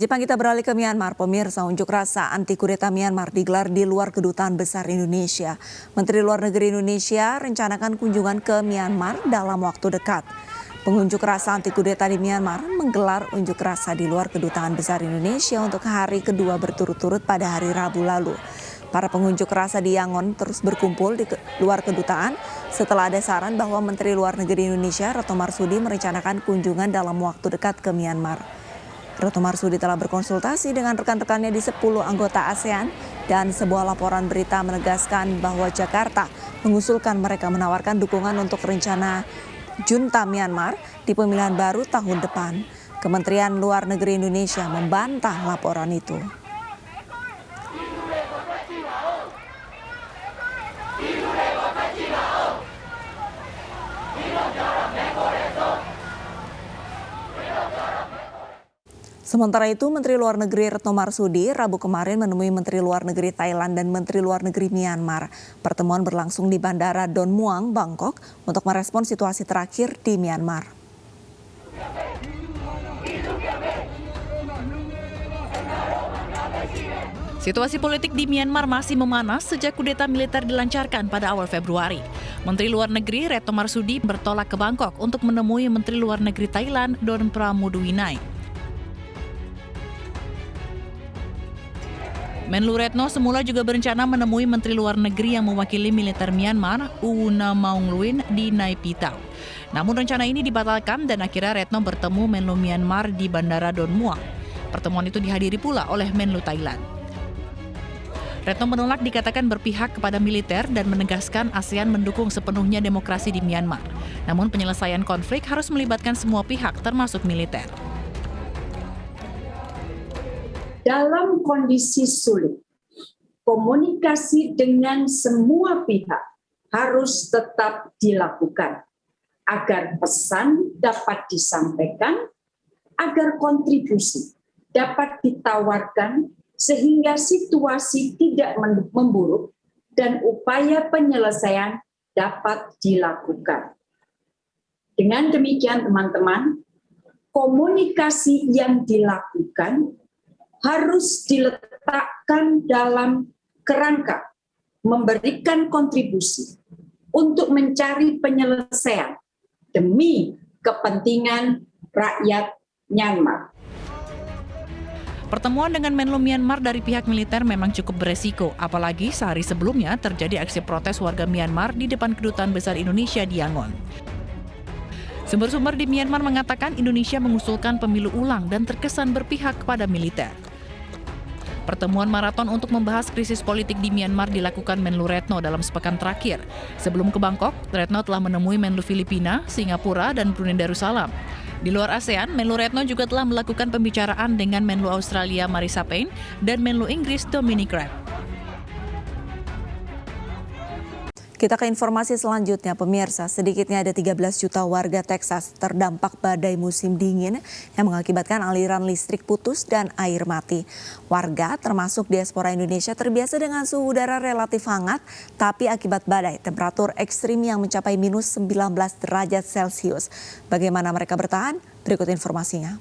Jepang, kita beralih ke Myanmar. Pemirsa, unjuk rasa anti kudeta Myanmar digelar di luar Kedutaan Besar Indonesia. Menteri Luar Negeri Indonesia rencanakan kunjungan ke Myanmar dalam waktu dekat. Pengunjuk rasa anti kudeta di Myanmar menggelar unjuk rasa di luar Kedutaan Besar Indonesia untuk hari kedua berturut-turut pada hari Rabu lalu. Para pengunjuk rasa di Yangon terus berkumpul di luar kedutaan setelah ada saran bahwa Menteri Luar Negeri Indonesia Retno Marsudi merencanakan kunjungan dalam waktu dekat ke Myanmar. Retno Marsudi telah berkonsultasi dengan rekan-rekannya di 10 anggota ASEAN dan sebuah laporan berita menegaskan bahwa Jakarta mengusulkan mereka menawarkan dukungan untuk rencana junta Myanmar di pemilihan baru tahun depan. Kementerian Luar Negeri Indonesia membantah laporan itu. Sementara itu, Menteri Luar Negeri Retno Marsudi Rabu kemarin menemui Menteri Luar Negeri Thailand dan Menteri Luar Negeri Myanmar. Pertemuan berlangsung di Bandara Don Muang, Bangkok untuk merespons situasi terakhir di Myanmar. Situasi politik di Myanmar masih memanas sejak kudeta militer dilancarkan pada awal Februari. Menteri Luar Negeri Retno Marsudi bertolak ke Bangkok untuk menemui Menteri Luar Negeri Thailand Don Pramudwinai. Menlu Retno semula juga berencana menemui Menteri Luar Negeri yang mewakili militer Myanmar, Unamuangluin, di Naypyidaw. Namun rencana ini dibatalkan dan akhirnya Retno bertemu Menlu Myanmar di Bandara Don Muang. Pertemuan itu dihadiri pula oleh Menlu Thailand. Retno menolak dikatakan berpihak kepada militer dan menegaskan ASEAN mendukung sepenuhnya demokrasi di Myanmar. Namun penyelesaian konflik harus melibatkan semua pihak termasuk militer. Dalam kondisi sulit, komunikasi dengan semua pihak harus tetap dilakukan agar pesan dapat disampaikan, agar kontribusi dapat ditawarkan sehingga situasi tidak memburuk dan upaya penyelesaian dapat dilakukan. Dengan demikian, teman-teman, komunikasi yang dilakukan harus diletakkan dalam kerangka memberikan kontribusi untuk mencari penyelesaian demi kepentingan rakyat Myanmar. Pertemuan dengan Menlu Myanmar dari pihak militer memang cukup beresiko, apalagi sehari sebelumnya terjadi aksi protes warga Myanmar di depan Kedutaan Besar Indonesia di Yangon. Sumber-sumber di Myanmar mengatakan Indonesia mengusulkan pemilu ulang dan terkesan berpihak kepada militer. Pertemuan maraton untuk membahas krisis politik di Myanmar dilakukan Menlu Retno dalam sepekan terakhir. Sebelum ke Bangkok, Retno telah menemui Menlu Filipina, Singapura, dan Brunei Darussalam. Di luar ASEAN, Menlu Retno juga telah melakukan pembicaraan dengan Menlu Australia Marisa Payne dan Menlu Inggris Dominic Raab. Kita ke informasi selanjutnya, pemirsa. Sedikitnya ada 13 juta warga Texas terdampak badai musim dingin yang mengakibatkan aliran listrik putus dan air mati. Warga termasuk diaspora Indonesia terbiasa dengan suhu udara relatif hangat, tapi akibat badai temperatur ekstrim yang mencapai minus 19 derajat Celcius. Bagaimana mereka bertahan? Berikut informasinya.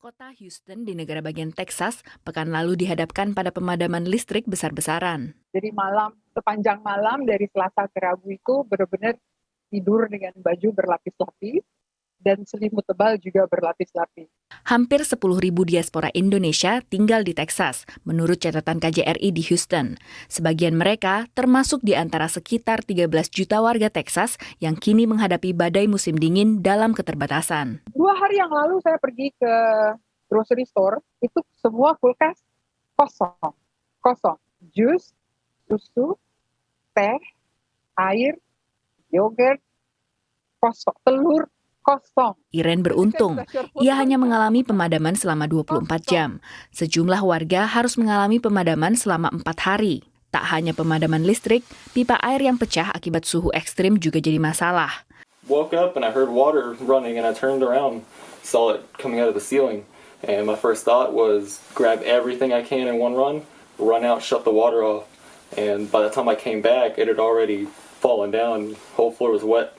Kota Houston di negara bagian Texas pekan lalu dihadapkan pada pemadaman listrik besar-besaran. Jadi sepanjang malam dari Selasa ke Rabu itu benar-benar tidur dengan baju berlapis-lapis dan selimut tebal juga berlapis-lapis. Hampir 10.000 diaspora Indonesia tinggal di Texas, menurut catatan KJRI di Houston. Sebagian mereka termasuk di antara sekitar 13 juta warga Texas yang kini menghadapi badai musim dingin dalam keterbatasan. 2 hari yang lalu saya pergi ke grocery store, itu semua kulkas kosong. Jus, susu, teh, air, yogurt, kosong, telur, kosong. Iren beruntung, ia hanya mengalami pemadaman selama 24 jam. Sejumlah warga harus mengalami pemadaman selama 4 hari. Tak hanya pemadaman listrik, pipa air yang pecah akibat suhu ekstrim juga jadi masalah. Woke up and I heard water running and I turned around, saw it coming out of the ceiling. And my first thought was grab everything I can in one run out, shut the water off. And by the time I came back, it had already fallen down, whole floor was wet.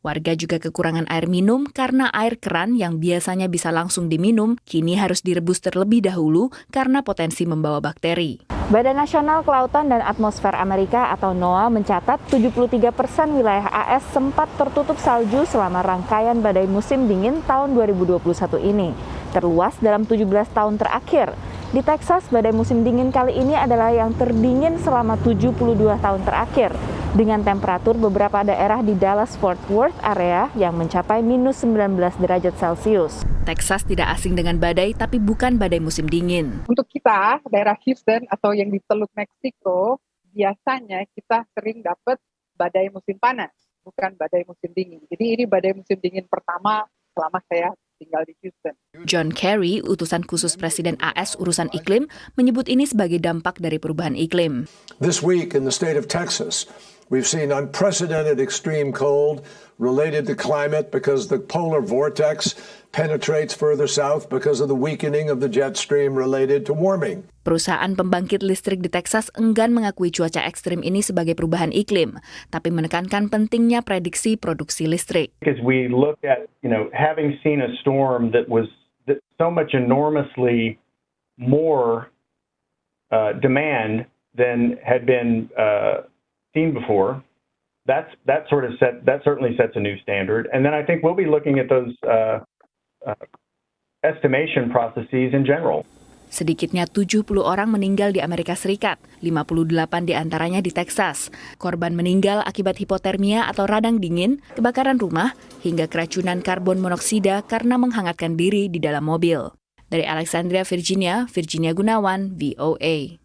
Warga juga kekurangan air minum karena air keran yang biasanya bisa langsung diminum, kini harus direbus terlebih dahulu karena potensi membawa bakteri. Badan Nasional Kelautan dan Atmosfer Amerika atau NOAA mencatat 73% wilayah AS sempat tertutup salju selama rangkaian badai musim dingin tahun 2021 ini, terluas dalam 17 tahun terakhir. Di Texas, badai musim dingin kali ini adalah yang terdingin selama 72 tahun terakhir, dengan temperatur beberapa daerah di Dallas-Fort Worth area yang mencapai minus 19 derajat Celcius. Texas tidak asing dengan badai, tapi bukan badai musim dingin. Untuk kita, daerah Houston atau yang di Teluk Meksiko, biasanya kita sering dapat badai musim panas, bukan badai musim dingin. Jadi ini badai musim dingin pertama selama saya tinggal di Houston. John Kerry, utusan khusus Presiden AS urusan iklim, menyebut ini sebagai dampak dari perubahan iklim. This week in the state of Texas, we've seen unprecedented extreme cold related to climate because the polar vortex penetrates further south because of the weakening of the jet stream related to warming. Perusahaan pembangkit listrik di Texas enggan mengakui cuaca ekstrim ini sebagai perubahan iklim, tapi menekankan pentingnya prediksi produksi listrik. Because we look at, having seen a storm that was so much enormously more demand than had been seen before, that certainly sets a new standard. And then I think we'll be looking at those estimation processes in general. Sedikitnya 70 orang meninggal di Amerika Serikat, 58 diantaranya di Texas. Korban meninggal akibat hipotermia atau radang dingin, kebakaran rumah, hingga keracunan karbon monoksida karena menghangatkan diri di dalam mobil. Dari Alexandria, Virginia Gunawan, VOA.